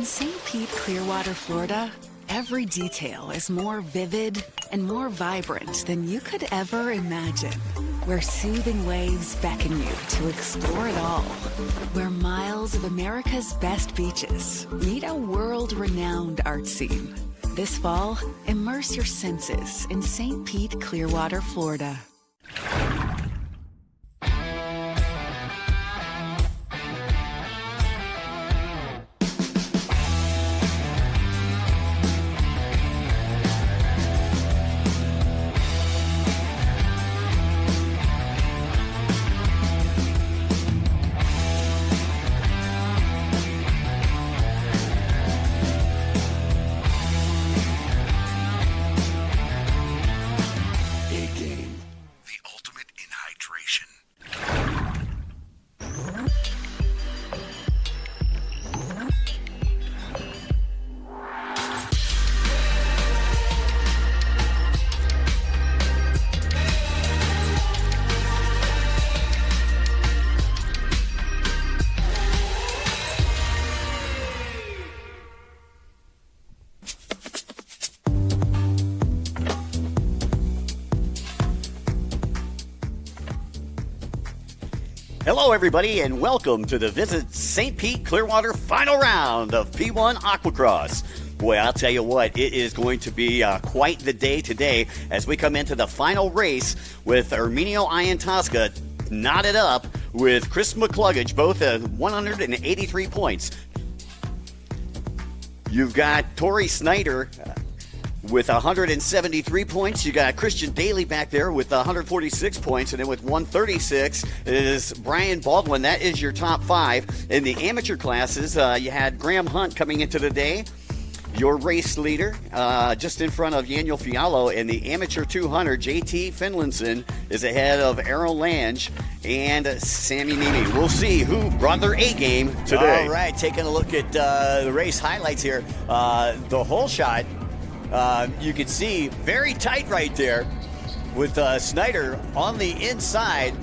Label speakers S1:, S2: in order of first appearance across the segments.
S1: St. Pete, Clearwater, Florida, every detail is more vivid and more vibrant than you could ever imagine. Where soothing waves beckon you to explore it all. Where miles of America's best beaches meet a world-renowned art scene. This fall, immerse your senses in St. Pete, Clearwater, Florida.
S2: Hello, everybody, and welcome to the Visit St. Pete Clearwater final round of P1 Aquacross. Boy, I'll tell you what, it is going to be quite the day today as we come into the final race with Erminio Iantosca knotted up with Chris McCluggage, both at 183 points. You've got Tori Snyder with 173 points. You got Christian Daly back there with 146 points. And then with 136 is Brian Baldwin. That is your top five. In the amateur classes, you had Graham Hunt coming into the day, your race leader, just in front of Daniel Fiallo. In the amateur 200, JT Finlinson is ahead of Errol Lange and Sammy Nimi. We'll see who brought their A game today.
S3: All right, taking a look at the race highlights here. The hole shot, you can see very tight right there with Snyder on the inside.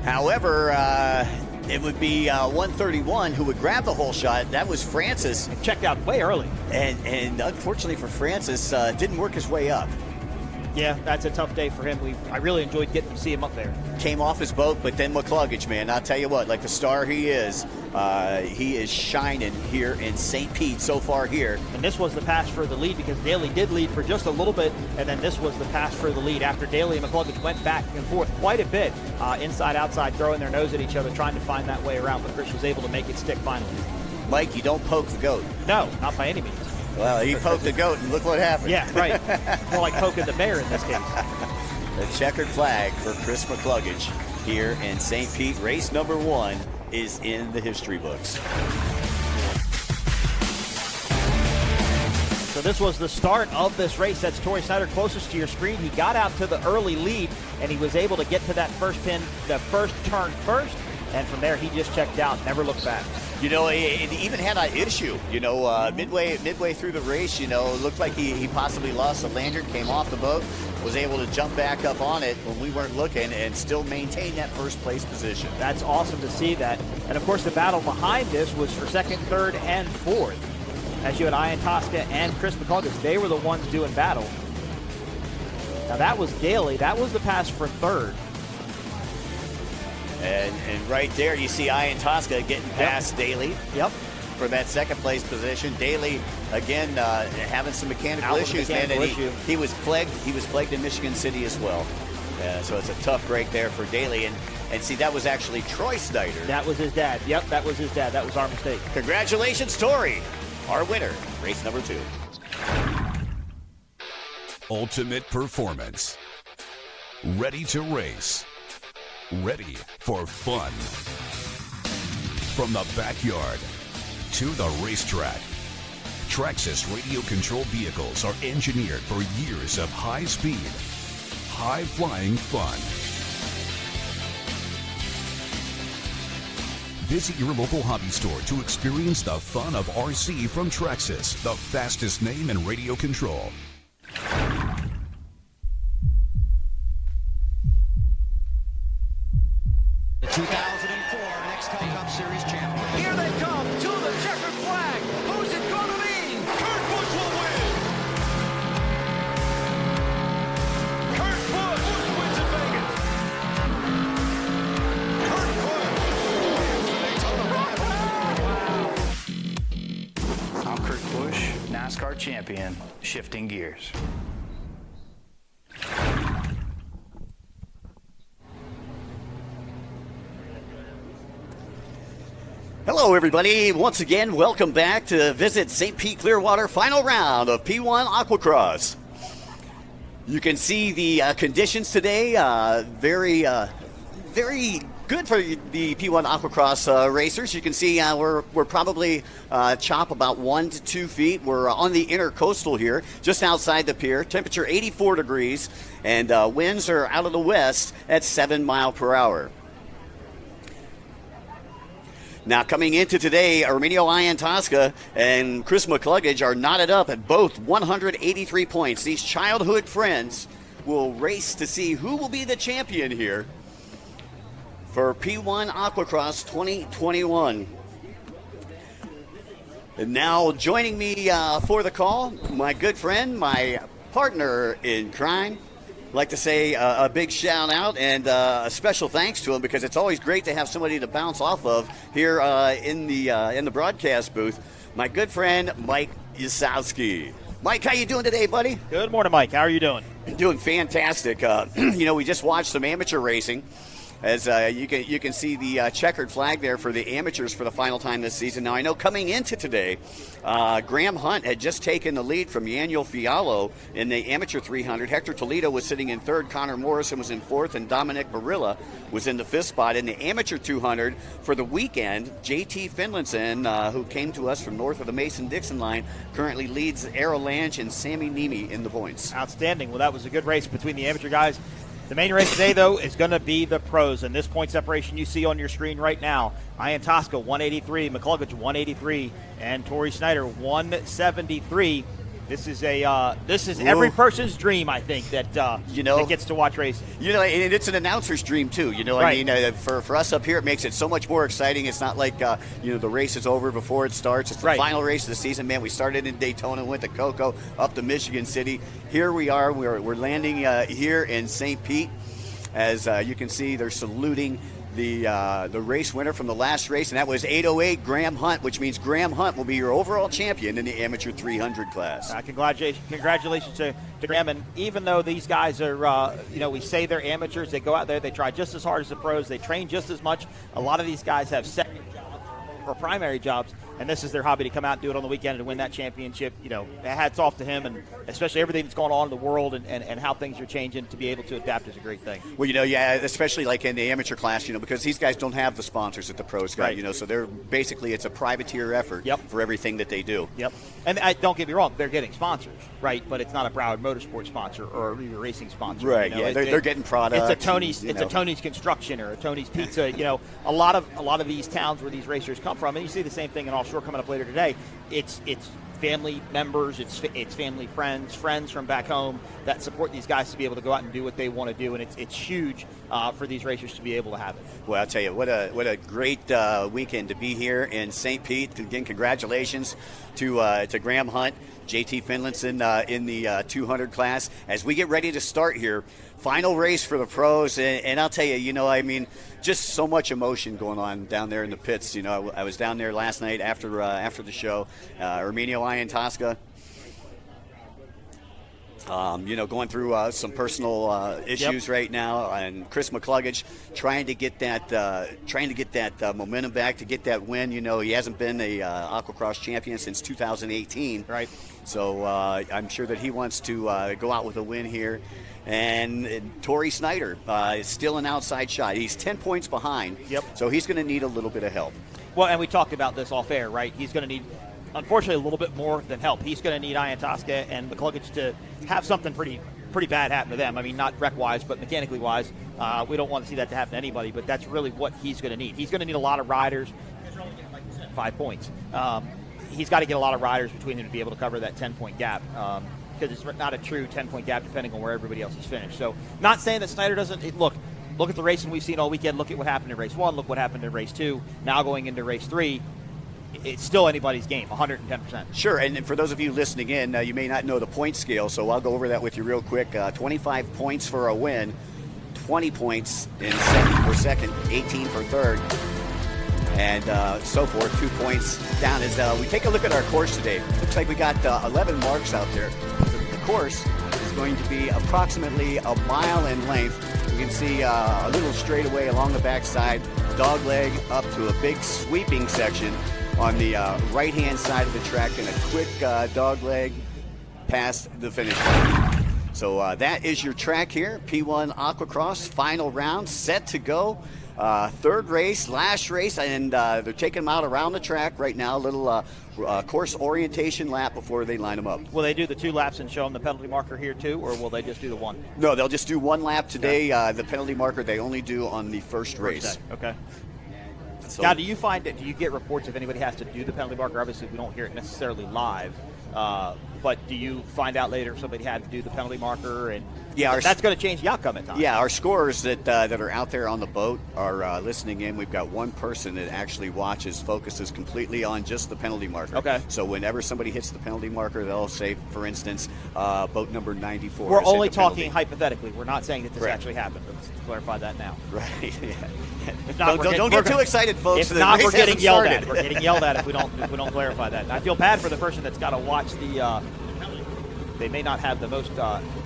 S3: However, it would be 131 who would grab the hole shot. That was Francis.
S4: And checked out way early.
S3: And unfortunately for Francis, didn't work his way up.
S4: Yeah, that's a tough day for him. I really enjoyed getting to see him up there.
S3: Came off his boat, but then McCluggage, man, I'll tell you what, like the star he is shining here in St. Pete so far here.
S4: And this was the pass for the lead because Daly did lead for just a little bit, and then this was the pass for the lead after Daly and McCluggage went back and forth quite a bit, inside, outside, throwing their nose at each other, trying to find that way around, but Chris was able to make it stick finally.
S3: Mike, you don't poke the goat.
S4: No, not by any means.
S3: Well, he poked the goat, and look what happened.
S4: Yeah, right. More like poking the bear in this case.
S3: The checkered flag for Chris McCluggage here in St. Pete. Race number one is in the history books.
S4: So this was the start of this race. That's Tori Snyder closest to your screen. He got out to the early lead, and he was able to get to that first pin, the first turn first, and from there he just checked out, never looked back.
S3: You know, it even had an issue. You know, midway through the race, you know, it looked like he possibly lost the lanyard, came off the boat, was able to jump back up on it when we weren't looking, and still maintain that first place position.
S4: That's awesome to see that. And of course, the battle behind this was for second, third, and fourth. As you had Iantosca and Chris McCluggage, they were the ones doing battle. Now that was Daly. That was the pass for third.
S3: And right there, you see Iantosca getting past Daly.
S4: Yep.
S3: For that second place position. Daly again having some mechanical issues, man. And he was plagued. He was plagued in Michigan City as well. So it's a tough break there for Daly. And see, that was actually Troy Snyder.
S4: That was his dad. Yep, that was his dad. That was our mistake.
S3: Congratulations, Tori, our winner, race number 2.
S5: Ultimate performance. Ready to race. Ready for fun. From the backyard to the racetrack, Traxxas radio-controlled vehicles are engineered for years of high-speed, high-flying fun. Visit your local hobby store to experience the fun of RC from Traxxas, the fastest name in radio control.
S6: The 2004 Next Cup Series champion. Here they come to the checkered flag. Who's it our champion shifting gears.
S2: Hello, everybody. Once again, welcome back to visit St. Pete Clearwater final round of P1 Aquacross. You can see the conditions today, very good for the P1 Aquacross racers. You can see we're probably chop about 1 to 2 feet. We're on the intercoastal here, just outside the pier. Temperature 84 degrees, and winds are out of the west at 7 miles per hour. Now, coming into today, Arminio Iantosca and Chris McCluggage are knotted up at both 183 points. These childhood friends will race to see who will be the champion here for P1 Aquacross 2021. And now joining me for the call, my good friend, my partner in crime. I'd like to say a big shout out and a special thanks to him, because it's always great to have somebody to bounce off of here in the broadcast booth. My good friend Mike Yasowski. Mike, how you doing today, buddy?
S4: Good morning, Mike. How are you doing?
S2: Doing fantastic. We just watched some amateur racing. As you can see the checkered flag there for the amateurs for the final time this season. Now, I know coming into today, Graham Hunt had just taken the lead from Yaniel Fiallo in the amateur 300. Hector Toledo was sitting in third. Connor Morrison was in fourth, and Dominic Barilla was in the fifth spot. In the amateur 200 for the weekend, JT Finlinson, who came to us from north of the Mason-Dixon line, currently leads Arrow Lange and Sammy Nemi in the points.
S4: Outstanding. Well, that was a good race between the amateur guys. The main race today, though, is going to be the pros, and this point separation you see on your screen right now. Iantosca 183, McCluggage 183, and Tori Snyder 173. This is every person's dream, I think, that that gets to watch racing.
S2: And it's an announcer's dream too.
S4: Right.
S2: I mean, for us up here, it makes it so much more exciting. It's not like the race is over before it starts. It's the final race of the season, man. We started in Daytona, went to Cocoa, up to Michigan City. Here we are. We're landing here in St. Pete. As you can see, they're saluting the race winner from the last race, and that was 808 Graham Hunt, which means Graham Hunt will be your overall champion in the amateur 300 class.
S4: Congratulations to Graham. And even though these guys are, we say they're amateurs, they go out there, they try just as hard as the pros, they train just as much. A lot of these guys have second jobs or primary jobs, and this is their hobby to come out and do it on the weekend and win that championship. Hats off to him, and especially everything that's going on in the world and how things are changing. To be able to adapt is a great thing.
S2: Well, especially like in the amateur class, because these guys don't have the sponsors that the pros got,
S4: right.
S2: So they're basically, it's a privateer effort for everything that they do.
S4: Yep. And don't get me wrong, they're getting sponsors, right? But it's not a Broward Motorsports sponsor or a racing sponsor.
S2: Right, they're getting products.
S4: It's a Tony's Construction or a Tony's Pizza. A lot of these towns where these racers come from, and you see the same thing in offshore coming up later today. It's family members, it's family friends from back home that support these guys to be able to go out and do what they want to do, and it's huge for these racers to be able to have it.
S2: Well, I'll tell you, what a great weekend to be here in St. Pete. Again, congratulations to Graham Hunt, JT Finlinson in the 200 class. As we get ready to start here, final race for the pros, and I'll tell you, just so much emotion going on down there in the pits. I was down there last night after the show. Arminio Iantosca, going through some personal issues right now, and Chris McCluggage trying to get that momentum back, to get that win. He hasn't been a Aquacross champion since 2018.
S4: Right.
S2: So I'm sure that he wants to go out with a win here. And Tori Snyder is still an outside shot. He's 10 points behind.
S4: Yep.
S2: So he's going to need a little bit of help.
S4: Well, and we talked about this off air, right? He's going to need, unfortunately, a little bit more than help. He's going to need Iantosca and McCluggage to have something pretty bad happen to them. I mean, not wreck-wise, but mechanically-wise. We don't want to see that to happen to anybody, but that's really what he's going to need. He's going to need a lot of riders. He's only getting, like you said, 5 points. He's got to get a lot of riders between them to be able to cover that 10-point gap. Because it's not a true 10-point gap depending on where everybody else is finished. So not saying that Snyder doesn't – look at the racing we've seen all weekend. Look at what happened in race 1. Look what happened in race 2. Now going into race 3, it's still anybody's game, 110%.
S2: Sure, and for those of you listening in, you may not know the point scale, so I'll go over that with you real quick. 25 points for a win, 20 points for second, 18 for third. and so forth. 2 points down as we take a look at our course today. Looks like we got 11 marks out there. The course is going to be approximately a mile in length. You can see a little straightaway along the backside, dog leg up to a big sweeping section on the right-hand side of the track, and a quick dog leg past the finish line. So that is your track here, P1 Aquacross, final round, set to go. Third race, last race, and they're taking them out around the track right now, a little course orientation lap before they line them up.
S4: Will they do the 2 laps and show them the penalty marker here too, or will they just do the 1?
S2: No, they'll just do 1 lap today. Okay. The penalty marker they only do on the first race.
S4: Okay.
S2: So,
S4: now, do you get reports if anybody has to do the penalty marker? Obviously, we don't hear it necessarily live, but do you find out later if somebody had to do the penalty marker? And
S2: yeah,
S4: that's going to change the outcome at times.
S2: Yeah, our scorers that are out there on the boat are listening in. We've got one person that actually focuses completely on just the penalty marker.
S4: Okay.
S2: So whenever somebody hits the penalty marker, they'll say, for instance, boat number 94.
S4: We're only talking hypothetically. We're not saying that this
S2: Correct.
S4: actually happened. Let's clarify that now.
S2: Right. Yeah.
S4: If not,
S2: Don't get too excited, folks.
S4: If not, we're getting yelled at. We're getting yelled at if we don't clarify that. And I feel bad for the person that's got to watch the. They may not have the most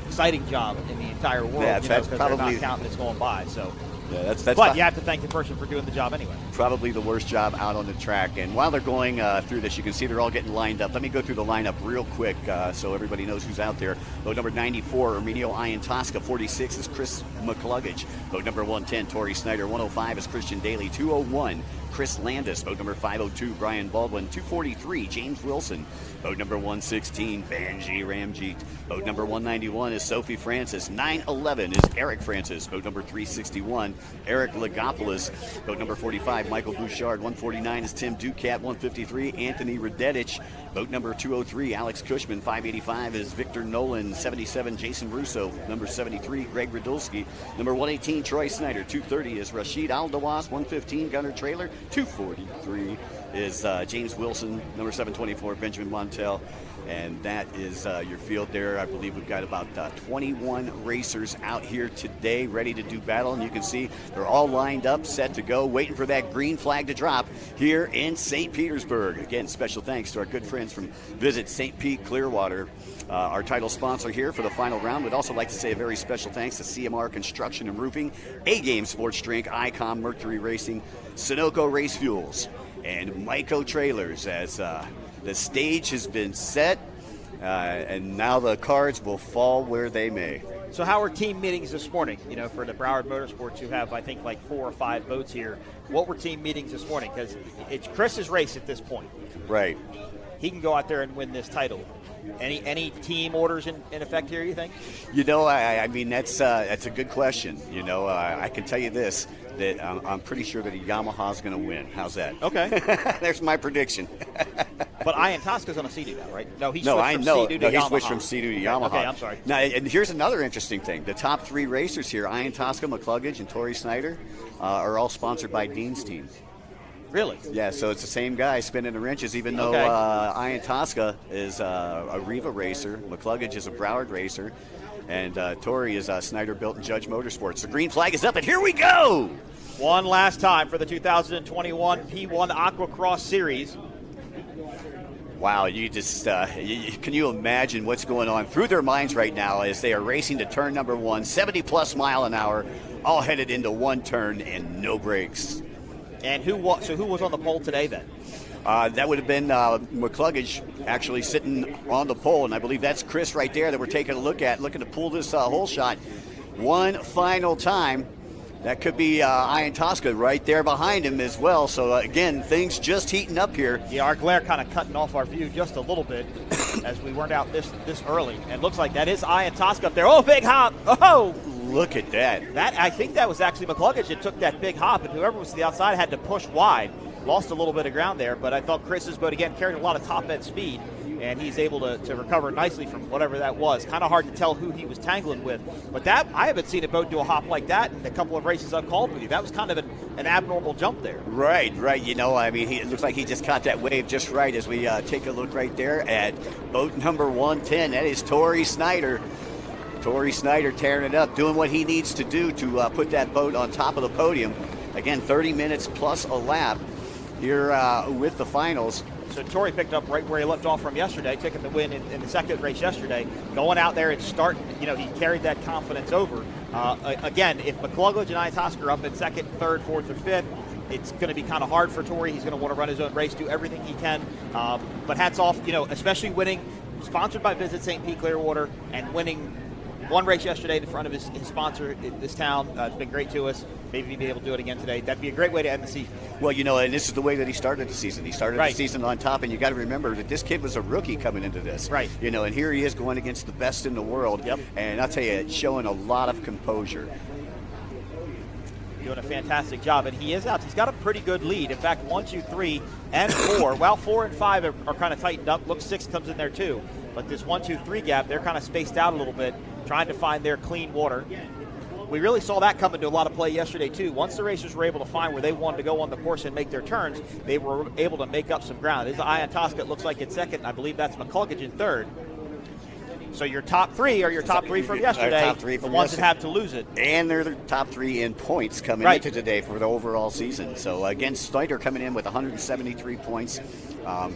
S4: exciting job in the entire world,
S2: yeah,
S4: because
S2: probably,
S4: they're not counting this going by. So.
S2: Yeah, that's
S4: but you have to thank the person for doing the job anyway.
S2: Probably the worst job out on the track. And while they're going through this, you can see they're all getting lined up. Let me go through the lineup real quick so everybody knows who's out there. Boat number 94, Arminio Iantosca. 46 is Chris McCluggage. Boat number 110, Tori Snyder. 105 is Christian Daly. 201, Chris Landis. Boat number 502, Brian Baldwin. 243, James Wilson. Boat number 116, Banji Ramjeet. Boat number 191 is Sophie Francis. 911 is Eric Francis. Boat number 361, Eric Legopoulos. Boat number 45, Michael Bouchard. 149 is Tim Ducat. 153, Anthony Radetich. Boat number 203, Alex Cushman. 585 is Victor Nolan. 77, Jason Russo. Number 73, Greg Radulski. Number 118, Troy Snyder. 230 is Rashid Aldawas. 115, Gunnar Trailer. 243 is James Wilson. Number 724, Benjamin Montel. And that is your field there. I believe we've got about 21 racers out here today ready to do battle. And you can see they're all lined up, set to go, waiting for that green flag to drop here in St. Petersburg. Again, special thanks to our good friends from Visit St. Pete Clearwater, our title sponsor here for the final round. We'd also like to say a very special thanks to CMR Construction and Roofing, A-Game Sports Drink, ICOM Mercury Racing, Sunoco Race Fuels, and Myco Trailers as the stage has been set, and now the cards will fall where they may.
S4: So how are team meetings this morning? For the Broward Motorsports, who have, I think, like 4 or 5 boats here. What were team meetings this morning? Because it's Chris's race at this point.
S2: Right.
S4: He can go out there and win this title. Any team orders in effect here, you think?
S2: I mean, that's a good question. I can tell you this, that I'm pretty sure that Yamaha's going to win. How's that?
S4: Okay.
S2: There's my prediction.
S4: But Iantosca's on a Sea-Doo now, right? No, he switched from Sea-Doo to Yamaha.
S2: He switched from Sea-Doo to Yamaha.
S4: Okay, I'm sorry.
S2: Now, and here's another interesting thing. The top 3 racers here, Iantosca, McCluggage, and Tori Snyder, are all sponsored by Dean's team.
S4: Really?
S2: Yeah, so it's the same guy spinning the wrenches, even though Iantosca is a Riva racer, McCluggage is a Broward racer, and Tori is Snyder built in Judge Motorsports. The green flag is up, and here we go!
S4: One last time for the 2021 P1 Aquacross Series.
S2: Wow, you just can you imagine what's going on through their minds right now as they are racing to turn number 1, 70-plus mile an hour, all headed into one turn and no brakes.
S4: And who was on the pole today then?
S2: That would have been McCluggage actually sitting on the pole, and I believe that's Chris right there that we're taking a look at, looking to pull this hole shot one final time. That could be Iantosca right there behind him as well. So, again, things just heating up here.
S4: Yeah, our glare kind of cutting off our view just a little bit as we weren't out this early. And it looks like that is Iantosca up there. Oh, big hop. Oh!
S2: Look at that.
S4: I think that was actually McCluggage that took that big hop, and whoever was to the outside had to push wide. Lost a little bit of ground there, but I thought Chris's boat, again, carried a lot of top-end speed, and he's able to recover nicely from whatever that was. Kind of hard to tell who he was tangling with. But that I haven't seen a boat do a hop like that in a couple of races I've called with you. That was kind of an abnormal jump there.
S2: Right. It looks like he just caught that wave just right as we take a look right there at boat number 110. That is Tori Snyder. Tori Snyder tearing it up, doing what he needs to do to put that boat on top of the podium. Again, 30 minutes plus a lap. here with the finals.
S4: So Torrey picked up right where he left off from yesterday, taking the win in the second race yesterday, going out there and starting, he carried that confidence over. Again, if McCluggage and Iantoska are up in second, third, fourth, or fifth, it's going to be kind of hard for Torrey. He's going to want to run his own race, do everything he can. But hats off, especially winning, sponsored by Visit St. Pete Clearwater, and winning one race yesterday in front of his sponsor in this town. It's been great to us. Maybe he'd be able to do it again today. That'd be a great way to end the season.
S2: Well, and this is the way that he started the season. He started the season on top, and you got to remember that this kid was a rookie coming into this.
S4: Right.
S2: And here he is going against the best in the world.
S4: Yep.
S2: And I'll tell you, it's showing a lot of composure.
S4: Doing a fantastic job, and he is out. He's got a pretty good lead. In fact, 1, 2, 3, and 4. Well, 4 and 5 are kind of tightened up. Looks 6 comes in there too. But this 1, 2, 3 gap, they're kind of spaced out a little bit, trying to find their clean water. We really saw that come into a lot of play yesterday too. Once the racers were able to find where they wanted to go on the course and make their turns, they were able to make up some ground. This is Iantoska, it looks like, in second. I believe that's McCluggage in third. So your top 3 are your top 3 from yesterday,
S2: top 3 from
S4: the ones
S2: yesterday.
S4: that have to lose it.
S2: And they're the top 3 in points coming into today for the overall season. So, again, Snyder coming in with 173 points.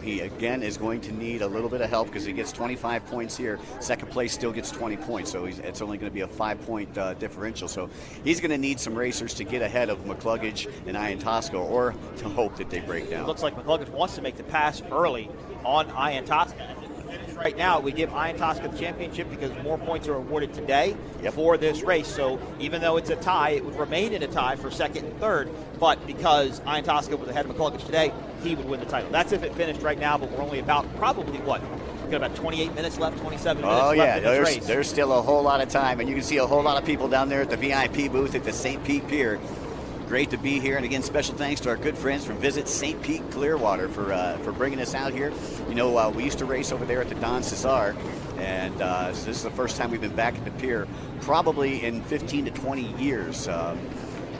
S2: He, again, is going to need a little bit of help because he gets 25 points here. Second place still gets 20 points, so it's only going to be a 5-point differential. So he's going to need some racers to get ahead of McCluggage and Iantoska, or to hope that they break down.
S4: It looks like McCluggage wants to make the pass early on Iantoska. Right now, we give Iantoska the championship because more points are awarded today for this race. So even though it's a tie, it would remain in a tie for second and third. But because Iantoska was ahead of McCluggage today, he would win the title. That's if it finished right now, but we're only about probably We've got about 28 minutes left, 27 minutes left in this race.
S2: There's still a whole lot of time, and you can see a whole lot of people down there at the VIP booth at the St. Pete Pier. Great to be here, and again, special thanks to our good friends from Visit St. Pete Clearwater for bringing us out here. We used to race over there at the Don Cesar, and so this is the first time we've been back at the pier probably in 15 to 20 years.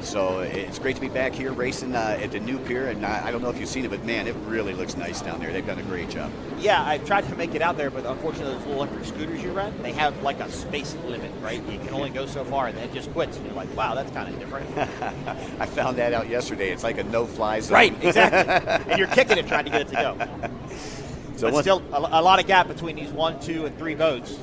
S2: So it's great to be back here racing at the new pier, and I don't know if you've seen it, but man, it really looks nice down there. They've done a great job.
S4: Yeah, I tried to make it out there, but unfortunately those little electric scooters you rent, they have like a space limit, right? You can only go so far, and then it just quits. And you're like, wow, that's kind of different.
S2: I found that out yesterday. It's like a no-fly zone.
S4: Right, exactly. And you're kicking it trying to get it to go. But still, a lot of gap between these 1, 2, and 3 boats.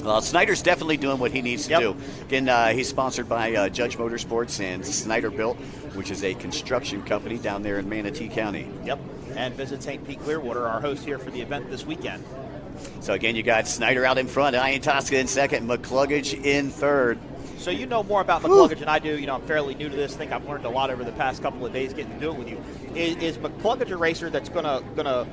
S2: Well, Snyder's definitely doing what he needs to do. Again, he's sponsored by Judge Motorsports and Snyder Built, which is a construction company down there in Manatee County.
S4: Yep, and Visit St. Pete Clearwater, our host here for the event this weekend.
S2: So, again, you got Snyder out in front, Iantoska in second, McCluggage in third.
S4: So you know more about McCluggage than I do. I'm fairly new to this. I think I've learned a lot over the past couple of days getting to do it with you. Is McCluggage a racer that's gonna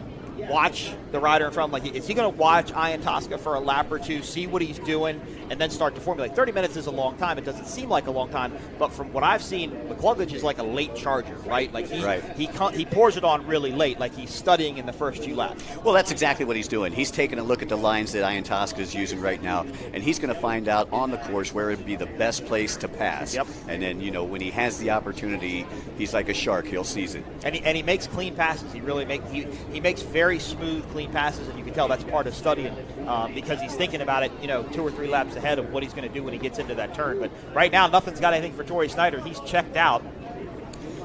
S4: watch the rider in front of him? Like, is he going to watch Iantoska for a lap or two, see what he's doing, and then start to formulate? 30 minutes is a long time. It doesn't seem like a long time, but from what I've seen, McCluggage is like a late charger, right? Like he pours it on really late, like he's studying in the first few laps.
S2: Well, that's exactly what he's doing. He's taking a look at the lines that Iantoska is using right now, and he's going to find out on the course where it would be the best place to pass.
S4: Yep.
S2: And then, when he has the opportunity, he's like a shark. He'll seize it.
S4: And he makes clean passes. He really he makes very smooth, clean passes, and you can tell that's part of studying because he's thinking about it, 2 or 3 laps ahead of what he's going to do when he gets into that turn. But right now, nothing's got anything for Torrey Snyder. He's checked out.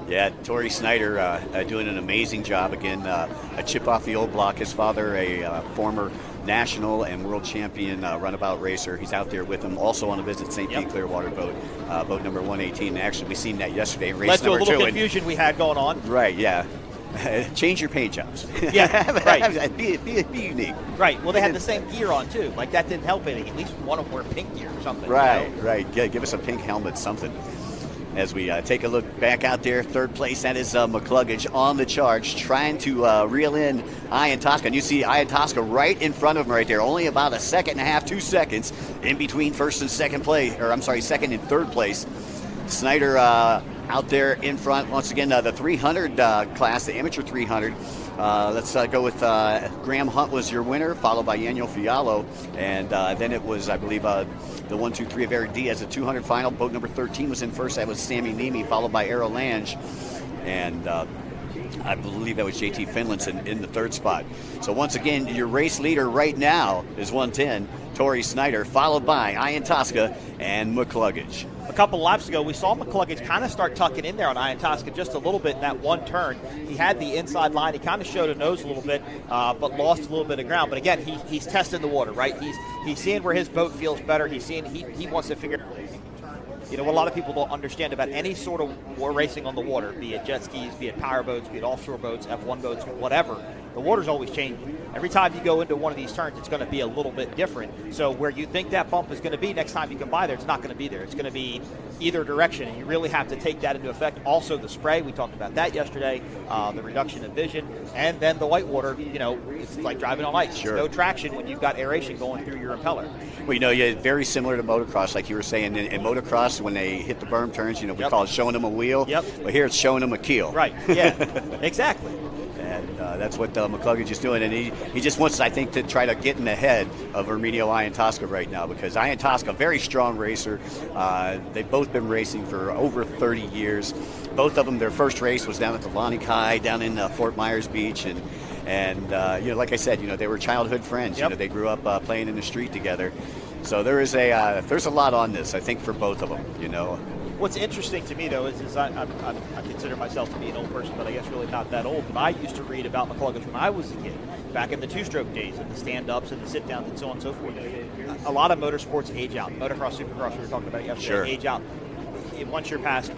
S2: Yeah, Torrey Snyder doing an amazing job. Again, a chip off the old block. His father, a former national and world champion runabout racer. He's out there with him, also on a Visit St. Pete Clearwater boat, boat number 118. Actually, we seen that yesterday in race number 2.
S4: Led to a little confusion we had going on.
S2: Right, yeah. Change your paint jobs.
S4: Yeah, right.
S2: be unique.
S4: Right. Well, they had the same gear on, too. Like, that didn't help anything. At least one of them wore pink gear or something.
S2: Right, right. Yeah, give us a pink helmet, something. As we take a look back out there, third place, that is McCluggage on the charge, trying to reel in Iantoska. And you see Iantoska right in front of him right there, only about a second and a half, 2 seconds in between first and second place, second and third place. Snyder out there in front. Once again, the 300 class, the amateur 300. Let's go with Graham Hunt was your winner, followed by Daniel Fiallo. And then it was, I believe, the 1, 2, 3 of Eric Diaz, the 200 final. Boat number 13 was in first. That was Sammy Nemi, followed by Arrow Lange. And I believe that was JT Finlinson in the third spot. So once again, your race leader right now is 110, Torrey Snyder, followed by Iantoska and McCluggage.
S4: a couple laps ago, we saw McCluggage kind of start tucking in there on Iantoska just a little bit in that one turn. He had the inside line. He kind of showed a nose a little bit, but lost a little bit of ground. But again, he's testing the water, right? He's seeing where his boat feels better. He's seeing he wants to figure out. You know, what a lot of people don't understand about any sort of racing on the water, be it jet skis, be it power boats, be it offshore boats, F1 boats, whatever, the water's always changing. Every time you go into one of these turns, it's going to be a little bit different. So where you think that bump is going to be next time you come by there, it's not going to be there. It's going to be either direction, and you really have to take that into effect. Also, the spray, we talked about that yesterday, the reduction of vision, and then the whitewater, you know, it's like driving on ice.
S3: Sure.
S4: There's no traction when you've got aeration going through your impeller.
S3: Well, you know, yeah, very similar to motocross, like you were saying. In motocross, when they hit the berm turns, you know, we call it showing them a wheel.
S4: Yep.
S3: But here it's showing them a keel.
S4: Right, yeah, exactly.
S3: And that's what McCluggage is doing. And he just wants, I think, to try to get in the head of Herminio Iantoska right now, because Iantoska, very strong racer. They've both been racing for over 30 years. Both of them, their first race was down at the Lani Kai, down in Fort Myers Beach. And you know, like I said, you know, they were childhood friends.
S4: Yep.
S3: You know, they grew up playing in the street together. So there's a lot on this, I think, for both of them, you know.
S4: What's interesting to me, though, is I consider myself to be an old person, but I guess really not that old. But I used to read about McCluggage when I was a kid, back in the two-stroke days, and the stand-ups and the sit-downs and so on and so forth. A lot of motorsports age out. Motocross, Supercross, we were talking about yesterday,
S3: Sure.
S4: age out. Once you're past,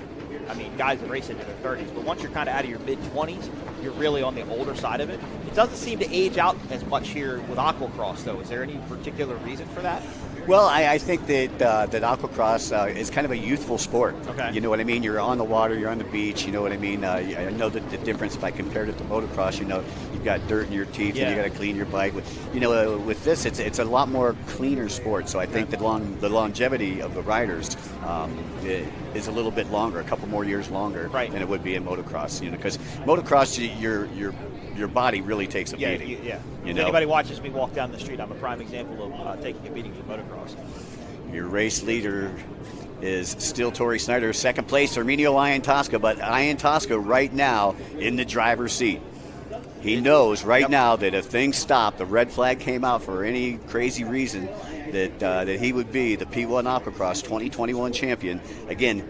S4: I mean, guys that race into their 30s, but once you're kind of out of your mid-20s, you're really on the older side of it. It doesn't seem to age out as much here with aquacross, though. Is there any particular reason for that?
S3: Well, I think that aquacross is kind of a youthful sport.
S4: Okay.
S3: You know what I mean? You're on the water, you're on the beach. You know what I mean? I know that the difference, if I compared it to motocross, you know, you've got dirt in your teeth and you got to clean your bike. You know, with this, it's a lot more cleaner sport. So I think that the longevity of the riders is a little bit longer, a couple more years longer than it would be in motocross. You know, because motocross, your body really takes a beating.
S4: Yeah.
S3: You
S4: If
S3: know?
S4: anybody watches me walk down the street, I'm a prime example of taking a beating from motocross.
S3: Your race leader is still Tori Snyder, second place, Herminio Iantoska, but Iantoska right now in the driver's seat. He knows right now that if things stop, the red flag came out for any crazy reason, that he would be the P1 Aquacross 2021 champion. Again,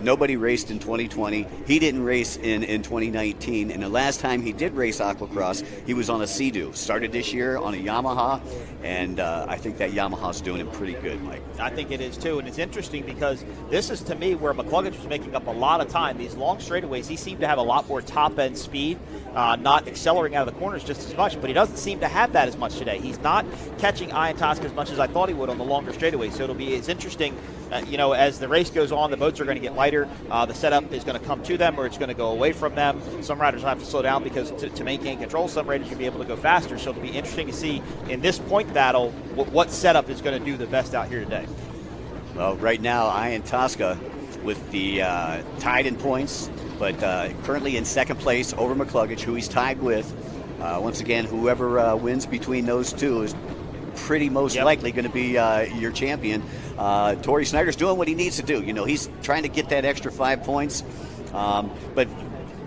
S3: nobody raced in 2020. He didn't race in 2019. And the last time he did race Aquacross, he was on a Sea-Doo. Started this year on a Yamaha, and I think that Yamaha's doing him pretty good, Mike.
S4: I think it is too, and it's interesting because this is, to me, where McCluggage was making up a lot of time. These long straightaways, he seemed to have a lot more top-end speed, not accelerating out of the corners just as much, but he doesn't seem to have that as much today. He's not catching Iantoska as much as I thought he would on the longer straightaways, so it's interesting. You know, as the race goes on, the boats are going to get lighter. The setup is going to come to them, or it's going to go away from them. Some riders will have to slow down because to maintain control, some riders will be able to go faster. So it'll be interesting to see in this point battle what setup is going to do the best out here today.
S3: Well, right now, Iantoska with the tied in points, but currently in second place over McCluggage, who he's tied with. Once again, whoever wins between those two is pretty most likely going to be your champion. Tori Snyder's doing what he needs to do. You know, he's trying to get that extra 5 points. But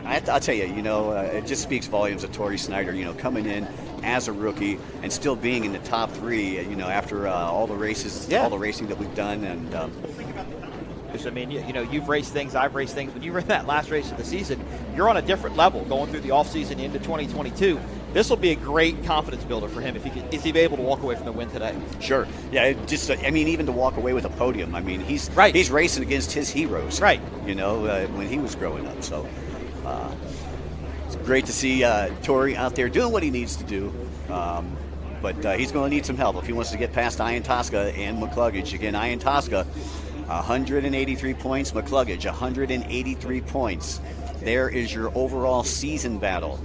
S3: I'll tell you, you know, it just speaks volumes of Tori Snyder, you know, coming in as a rookie and still being in the top three, you know, after all the races, all the racing that we've done. And
S4: I mean, you know, you've raced things, I've raced things. When you ran that last race of the season, you're on a different level going through the offseason into 2022. This will be a great confidence builder for him if he's able to walk away from the win today.
S3: Sure. Yeah, I mean, even to walk away with a podium. I mean, he's racing against his heroes.
S4: Right.
S3: You know, when he was growing up. So it's great to see Tori out there doing what he needs to do. But he's going to need some help if he wants to get past Iantoska and McCluggage. Again, Iantoska, 183 points. McCluggage, 183 points. There is your overall season battle.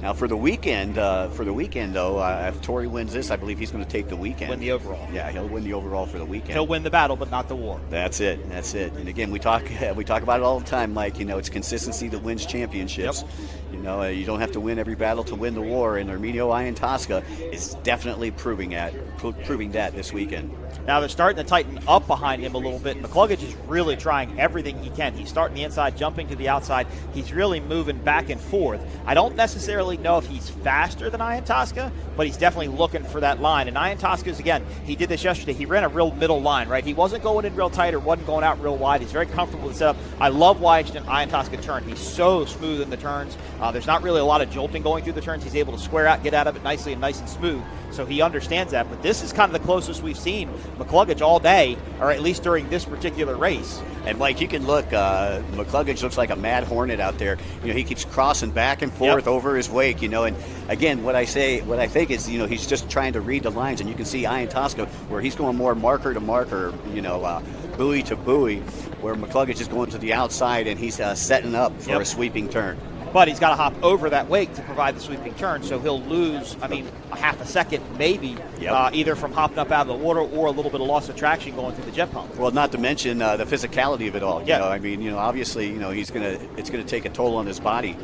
S3: Now, for the weekend, though, if Tori wins this, I believe he's going to take the weekend.
S4: Win the overall.
S3: Yeah, he'll win the overall for the weekend.
S4: He'll win the battle, but not the war.
S3: That's it. And again, we talk about it all the time, Mike. You know, it's consistency that wins championships.
S2: You know, you don't have to win every battle to win the war, and Arminio Iantasca is definitely proving that this weekend.
S4: Now they're starting to tighten up behind him a little bit. McCluggage is really trying everything he can. He's starting the inside, jumping to the outside. He's really moving back and forth. I don't necessarily know if he's faster than Iantasca, but he's definitely looking for that line. And Iantasca's, again, he did this yesterday. He ran a real middle line, right? He wasn't going in real tight or wasn't going out real wide. He's very comfortable with the setup. I love watching Iantasca turn. He's so smooth in the turns. There's not really a lot of jolting going through the turns. He's able to square out, get out of it nicely and nice and smooth. So he understands that. But this is kind of the closest we've seen McCluggage all day, or at least during this particular race.
S2: And Mike, you can look, McCluggage looks like a mad hornet out there. You know, he keeps crossing back and forth over his wake, you know, and again, what I think is, you know, he's just trying to read the lines, and you can see Iantasca where he's going more marker to marker, you know, buoy to buoy, where McCluggage is going to the outside and he's setting up for a sweeping turn.
S4: But he's got to hop over that wake to provide the sweeping turn, so he'll lose, a half a second maybe, either from hopping up out of the water or a little bit of loss of traction going through the jet pump.
S2: Well, not to mention the physicality of it all. You know, I mean, you know, obviously, you know, it's gonna take a toll on his body.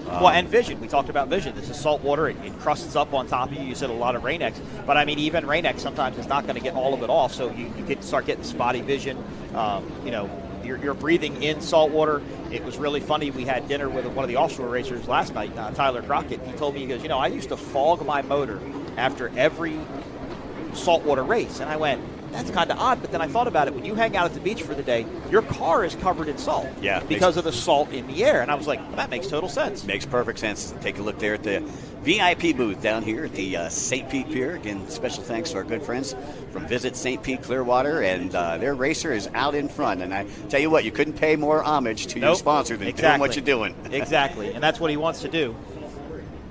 S4: Well, and vision. We talked about vision. This is salt water. It crusts up on top of you. You said a lot of Rain-X. But, I mean, even Rain-X sometimes is not going to get all of it off, so you can start getting spotty vision. You know, you're breathing in salt water. It was really funny. We had dinner with one of the offshore racers last night, Tyler Crockett. He told me, he goes, you know, I used to fog my motor after every saltwater race. And I went, that's kind of odd. But then I thought about it. When you hang out at the beach for the day, your car is covered in salt because of the salt in the air. And I was like, well, that makes total sense.
S2: Makes perfect sense. Take a look there at the VIP booth down here at the St. Pete Pier. Again, special thanks to our good friends from Visit St. Pete Clearwater, and their racer is out in front. And I tell you what, you couldn't pay more homage to your sponsor than doing what you're doing.
S4: Exactly, and that's what he wants to do.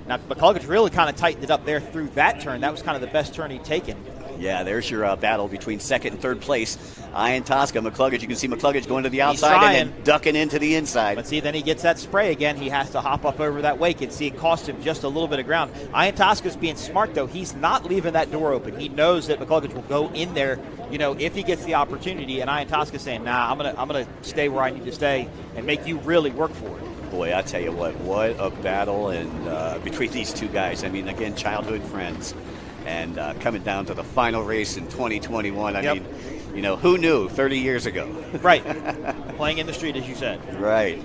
S4: Now, McCluggage really kind of tightened it up there through that turn. That was kind of the best turn he'd taken.
S2: Yeah, there's your battle between second and third place. Iantasca, McCluggage. You can see McCluggage going to the outside and then ducking into the inside.
S4: But see, then he gets that spray again. He has to hop up over that wake, and see, it cost him just a little bit of ground. Iantasca's being smart, though. He's not leaving that door open. He knows that McCluggage will go in there, you know, if he gets the opportunity. And Iantasca's saying, nah, I'm gonna stay where I need to stay and make you really work for it.
S2: Boy, I tell you what a battle and between these two guys. I mean, again, childhood friends. And coming down to the final race in 2021, I mean, you know, who knew 30 years ago?
S4: Right. Playing in the street, as you said.
S2: Right.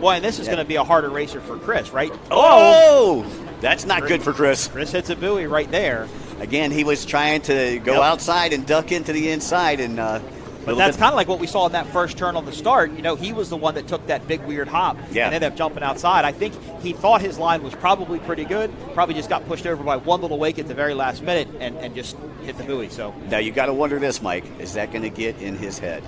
S4: Boy, and this is going to be a harder racer for Chris, right?
S2: Oh! That's not good for Chris.
S4: Chris hits a buoy right there.
S2: Again, he was trying to go outside and duck into the inside, and
S4: but that's kind of like what we saw in that first turn on the start. You know, he was the one that took that big weird hop and ended up jumping outside. I think he thought his line was probably pretty good, probably just got pushed over by one little wake at the very last minute and just hit the buoy. So
S2: now you got to wonder this, Mike, is that going to get in his head?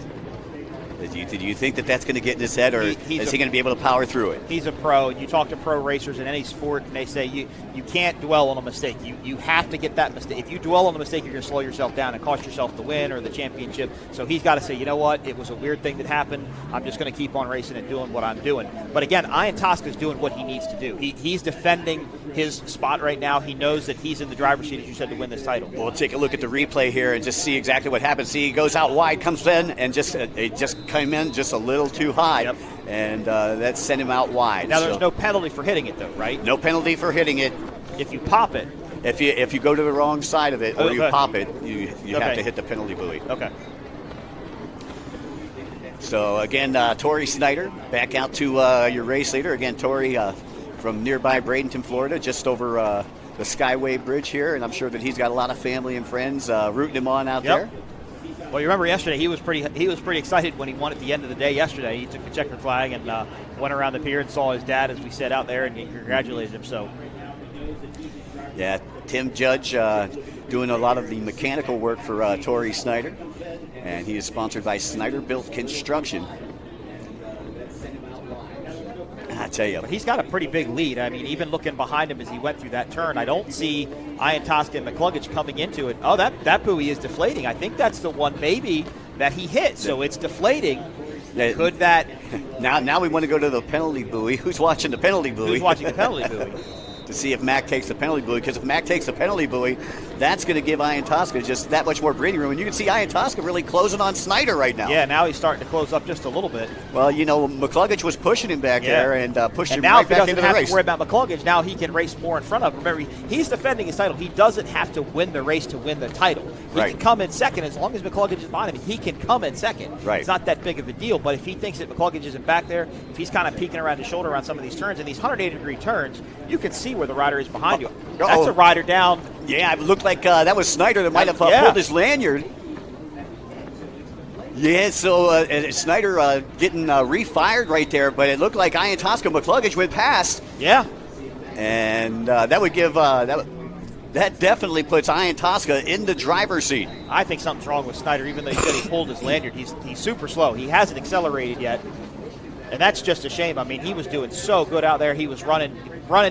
S2: Do you think that that's going to get in his head, or is he going to be able to power through it?
S4: He's a pro. You talk to pro racers in any sport, and they say you can't dwell on a mistake. You have to get that mistake. If you dwell on the mistake, you're going to slow yourself down and cost yourself the win or the championship. So he's got to say, you know what? It was a weird thing that happened. I'm just going to keep on racing and doing what I'm doing. But again, Iantasca is doing what he needs to do. He's defending his spot right now. He knows that he's in the driver's seat, as you said, to win this title.
S2: We'll take a look at the replay here and just see exactly what happens. See, he goes out wide, comes in, and it just came in just a little too high, and that sent him out wide.
S4: Now, there's no penalty for hitting it, though, right?
S2: No penalty for hitting it.
S4: If you pop it.
S2: If you go to the wrong side of it or you pop it, you have to hit the penalty buoy.
S4: Okay.
S2: So, again, Tori Snyder back out to your race leader. Again, Tori from nearby Bradenton, Florida, just over the Skyway Bridge here, and I'm sure that he's got a lot of family and friends rooting him on out there.
S4: Well, you remember yesterday he was pretty excited when he won at the end of the day yesterday. He took the checkered flag and went around the pier and saw his dad, as we said, out there, and he congratulated him. So,
S2: yeah, Tim Judge doing a lot of the mechanical work for Tori Snyder, and he is sponsored by Snyder Built Construction. I tell you,
S4: but he's got a pretty big lead. I mean, even looking behind him as he went through that turn, I don't see Iantasca and McCluggage coming into it. Oh, that buoy is deflating. I think that's the one maybe that he hit. So it's deflating. Could that?
S2: Now we want to go to the penalty buoy. Who's watching the penalty buoy?
S4: Who's watching the penalty buoy?
S2: to see if Mac takes the penalty buoy, because if Mac takes the penalty buoy, that's going to give Ian Tosca just that much more breathing room. And you can see Ian Tosca really closing on Snyder right now.
S4: Yeah, now he's starting to close up just a little bit.
S2: Well, McCluggage was pushing him back there and pushed him
S4: now
S2: right back into the race.
S4: Now if he doesn't have to worry about McCluggage, now he can race more in front of him. Remember, he's defending his title. He doesn't have to win the race to win the title. He can come in second. As long as McCluggage is behind him, he can come in second.
S2: Right.
S4: It's not that big of a deal. But if he thinks that McCluggage isn't back there, if he's kind of peeking around his shoulder around some of these turns, and these 180-degree turns, you can see where the rider is behind you. That's a rider down.
S2: Yeah, it looked like that was Snyder that might have pulled his lanyard. Yeah, so Snyder getting refired right there, but it looked like Ian Tosca McCluggage went past.
S4: Yeah.
S2: And that would give that definitely puts Ian Tosca in the driver's seat.
S4: I think something's wrong with Snyder, even though he said he pulled his lanyard. He's super slow. He hasn't accelerated yet. And that's just a shame. I mean, he was doing so good out there. He was running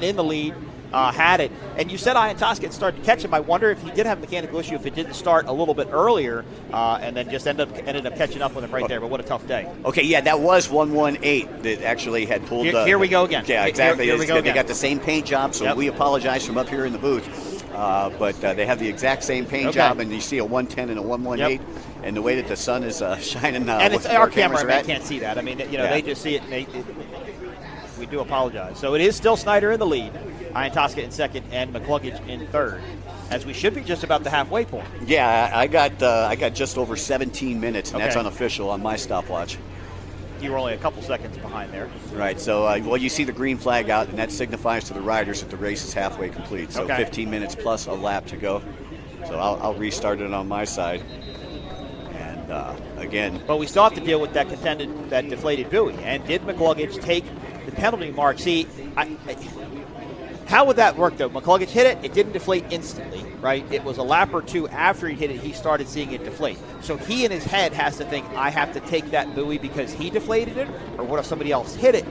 S4: in the lead, had it. And you said Ian Tosca had started to catch him. I wonder if he did have a mechanical issue, if it didn't start a little bit earlier, and then just ended up catching up with him right there. But what a tough day.
S2: Okay, yeah, that was 118 that actually had pulled.
S4: Here we go again.
S2: Yeah, exactly.
S4: Here we go
S2: they
S4: again.
S2: got the same paint job, so we apologize from up here in the booth. But they have the exact same paint job, and you see a 110 and a 118. Yep. And the way that the sun is shining,
S4: and it's our cameraman can't see that. I mean, they just see it. And we do apologize. So it is still Snyder in the lead, Ian Tosca in second, and McCluggage in third, as we should be just about the halfway point.
S2: Yeah, I got just over 17 minutes, and that's unofficial on my stopwatch.
S4: You were only a couple seconds behind there.
S2: Right, so you see the green flag out, and that signifies to the riders that the race is halfway complete. So 15 minutes plus a lap to go. So I'll restart it on my side. Again.
S4: But we still have to deal with that deflated buoy. And did McCluggage take the penalty mark? See, how would that work, though? McCluggage hit it. It didn't deflate instantly, right? It was a lap or two after he hit it, he started seeing it deflate. So he in his head has to think, I have to take that buoy because he deflated it? Or what if somebody else hit it?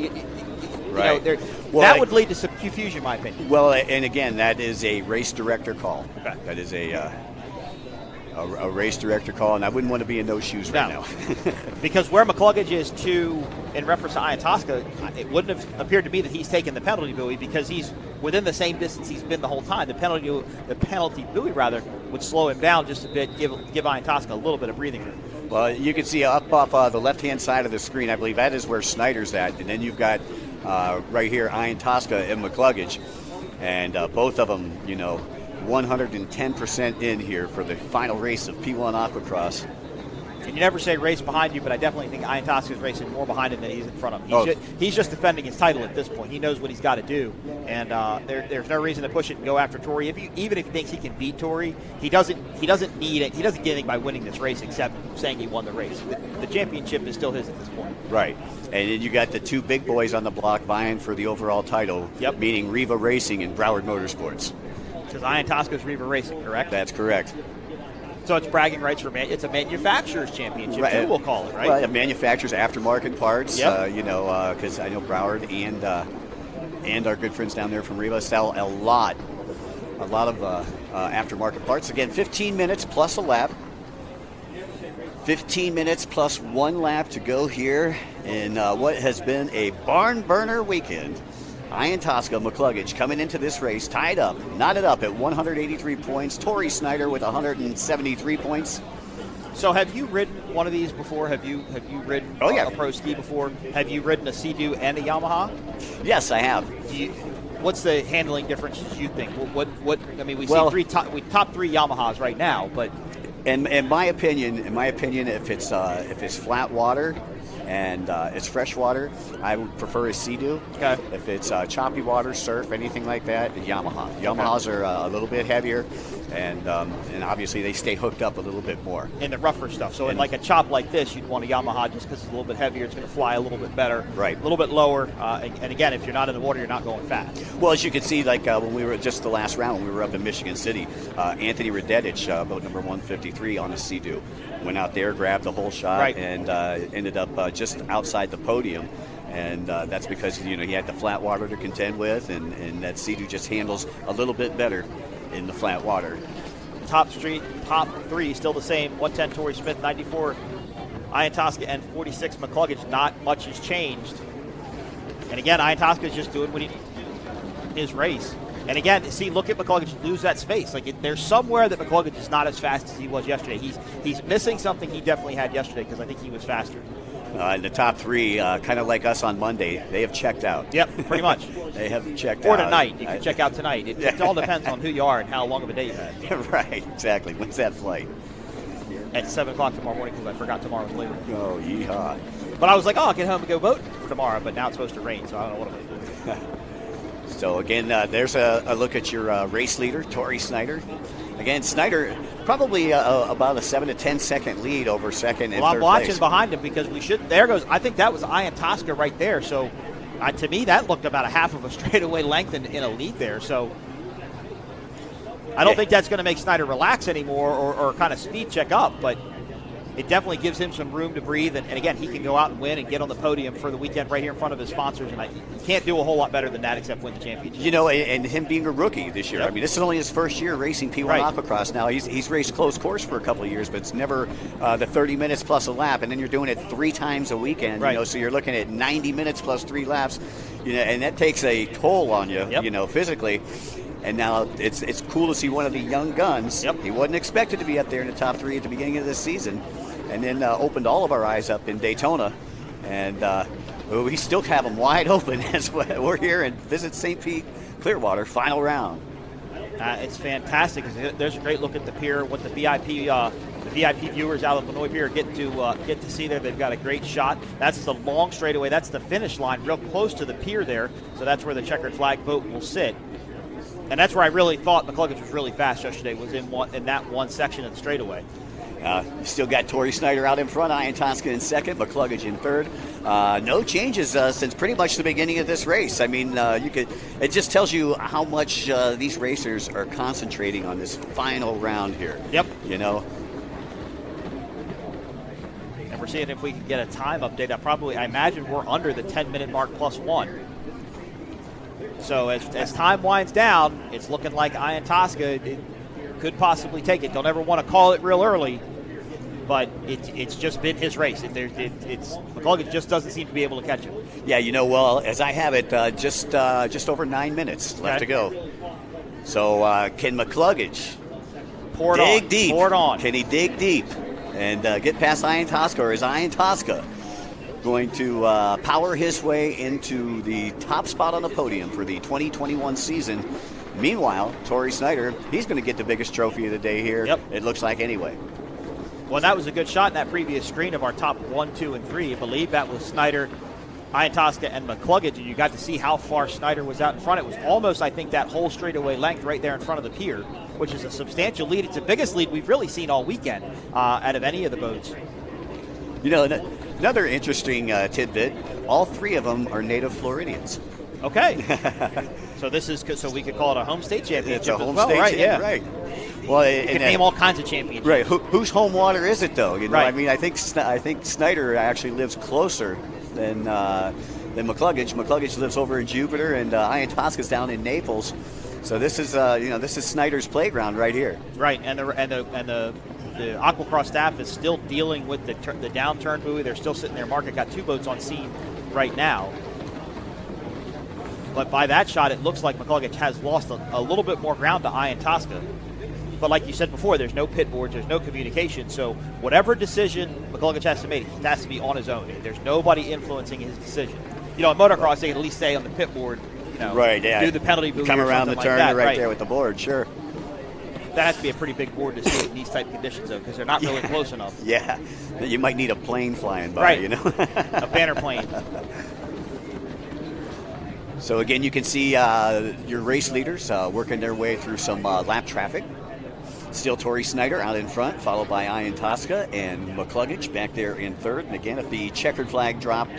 S2: Right.
S4: That would lead to some confusion, in my opinion.
S2: Well, and again, that is a race director call.
S4: Okay.
S2: That is a race director call, and I wouldn't want to be in those shoes right now.
S4: Because where McCluggage is in reference to Ian Tosca, it wouldn't have appeared to me that he's taken the penalty buoy because he's within the same distance he's been the whole time. The penalty buoy would slow him down just a bit, give Ian Tosca a little bit of breathing room.
S2: Well, you can see up off the left-hand side of the screen, I believe that is where Snyder's at, and then you've got right here Ian Tosca and McCluggage, and both of them, 110% in here for the final race of P1 Aquacross.
S4: And you never say race behind you, but I definitely think Ian Tosca is racing more behind him than he's in front of him. He's just defending his title at this point. He knows what he's got to do, and there's no reason to push it and go after Torrey. Even if he thinks he can beat Torrey, he doesn't need it. He doesn't get anything by winning this race except saying he won the race. The championship is still his at this point.
S2: Right. And then you got the two big boys on the block vying for the overall title, meaning Riva Racing and Broward Motorsports.
S4: Because Ian Tosca's Riva Racing, correct?
S2: That's correct.
S4: So it's bragging rights for it's a manufacturer's championship, too, we'll call it, right?
S2: Well, it manufactures aftermarket parts,
S4: Yep.
S2: because I know Broward and our good friends down there from Riva sell a lot of aftermarket parts. Again, 15 minutes plus a lap. 15 minutes plus one lap to go here in what has been a barn burner weekend. Ian Tosca, McCluggage coming into this race tied up, knotted up at 183 points. Torrey Snyder with 173 points.
S4: So have you ridden one of these before? Have you ridden a Pro Ski before? Have you ridden a Sea-Doo and a Yamaha?
S2: Yes, I have.
S4: What's the handling differences you think? We see top three Yamahas right now, but
S2: in my opinion, if it's flat water and it's fresh water, I would prefer a Sea-Doo.
S4: Okay.
S2: If it's choppy water, surf, anything like that, a Yamaha. Yamahas are a little bit heavier, and obviously they stay hooked up a little bit more.
S4: In the rougher stuff. So in like a chop like this, you'd want a Yamaha just because it's a little bit heavier. It's going to fly a little bit better.
S2: Right.
S4: A little bit lower. And again, if you're not in the water, you're not going fast.
S2: Well, as you can see, when we were just the last round, when we were up in Michigan City, Anthony Radetich, boat number 153 on a Sea-Doo, went out there, grabbed the whole shot, and ended up just outside the podium. And that's because, he had the flat water to contend with, and that Sea-Doo just handles a little bit better in the flat water.
S4: Top three, still the same. 110 Torrey Smith, 94 Ian Tosca, and 46 McCluggage. Not much has changed. And again, Ian Tosca is just doing his race. And again, see, look at McCluggage lose that space. Like there's somewhere that McCluggage is not as fast as he was yesterday. He's missing something he definitely had yesterday because I think he was faster.
S3: In the top three, kind of like us on Monday, they have checked out.
S4: Yep, pretty much.
S3: They have checked
S4: or
S3: out.
S4: Or tonight. You can check out tonight. It all depends on who you are and how long of a day you had.
S3: Right, exactly. When's that flight?
S4: At 7 o'clock tomorrow morning because I forgot tomorrow was later.
S3: Oh, yeehaw.
S4: But I was like, I'll get home and go boat for tomorrow, but now it's supposed to rain, so I don't know what I'm going to do.
S3: So, again, there's a look at your race leader, Tori Snyder. Again, Snyder probably about a 7 to 10 second lead over second and third place.
S4: I'm watching behind him because there goes, I think that was Ian Tosca right there. So, to me, that looked about a half of a straightaway length in a lead there. So, I don't think that's going to make Snyder relax anymore or kind of speed check up, but it definitely gives him some room to breathe. And again, he can go out and win and get on the podium for the weekend right here in front of his sponsors. And he can't do a whole lot better than that except win the championship.
S3: You know, and him being a rookie this year.
S4: Yep.
S3: I mean, this is only his first year racing P1 Aquacross. Now, he's raced close course for a couple of years, but it's never the 30 minutes plus a lap. And then you're doing it 3 times a weekend.
S4: Right.
S3: You know, so you're looking at 90 minutes plus 3 laps. You know, and that takes a toll on you, you know, physically. And now it's cool to see one of the young guns.
S4: Yep.
S3: He wasn't expected to be up there in the top 3 at the beginning of this season. And then opened all of our eyes up in Daytona. And we still have them wide open as we're here and visit St. Pete Clearwater final round.
S4: It's fantastic. There's a great look at the pier, what the VIP viewers out of Illinois Pier get to see there. They've got a great shot. That's the long straightaway. That's the finish line, real close to the pier there. So that's where the checkered flag boat will sit. And that's where I really thought McCluggage was really fast yesterday, was in that one section of the straightaway.
S3: You still got Tori Snyder out in front, Ian Tosca in second, McCluggage in third. No changes since pretty much the beginning of this race. I mean, it just tells you how much these racers are concentrating on this final round here.
S4: Yep.
S3: You know.
S4: And we're seeing if we can get a time update. I imagine we're under the 10-minute mark plus 1. So as time winds down, it's looking like Ian Tosca could possibly take it. Don't ever want to call it real early, but it's just been his race. McCluggage just doesn't seem to be able to catch him.
S3: Yeah, you know, well, as I have it, just over 9 minutes left to go. So can McCluggage dig deep?
S4: Pour it on.
S3: Can he dig deep and get past Ian Tosca, or is Ian Tosca going to power his way into the top spot on the podium for the 2021 season? Meanwhile, Tori Snyder, he's going to get the biggest trophy of the day here.
S4: Yep.
S3: It looks like anyway.
S4: Well, that was a good shot in that previous screen of our top 1, 2, and 3. I believe that was Snyder, Ian Tosca, and McCluggage, and you got to see how far Snyder was out in front. It was almost, I think, that whole straightaway length right there in front of the pier, which is a substantial lead. It's the biggest lead we've really seen all weekend out of any of the boats.
S3: You know, another interesting tidbit, all 3 of them are native Floridians.
S4: Okay. So we could call it a home state championship.
S3: It's a home
S4: as well,
S3: state
S4: right? Yeah.
S3: Right. Well,
S4: You can name all kinds of championships.
S3: Right. Whose home water is it, though? You know,
S4: Right.
S3: I mean, I think Snyder actually lives closer than McCluggage. McCluggage lives over in Jupiter, and Ian Tosca's down in Naples. So this is this is Snyder's playground right here.
S4: Right, and the Aquacross staff is still dealing with the downturn buoy. They're still sitting there. Market got 2 boats on scene right now. But by that shot, it looks like McCluggage has lost a little bit more ground to Ian Tosca. But like you said before, there's no pit boards, there's no communication. So whatever decision McCluggage has to make, it has to be on his own. There's nobody influencing his decision. You know, in motocross, they can at least stay on the pit board. You know,
S3: right. Yeah.
S4: Do the penalty buoy.
S3: Come
S4: or
S3: around the
S4: something
S3: turn,
S4: like that.
S3: right there with the board. Sure.
S4: That has to be a pretty big board to see in these type of conditions, though, because they're not really close enough.
S3: Yeah. You might need a plane flying by.
S4: Right.
S3: You know.
S4: A banner plane.
S3: So again, you can see your race leaders working their way through some lap traffic. Still Tori Snyder out in front, followed by Ian Tosca and McCluggage back there in third. And again, if the checkered flag dropped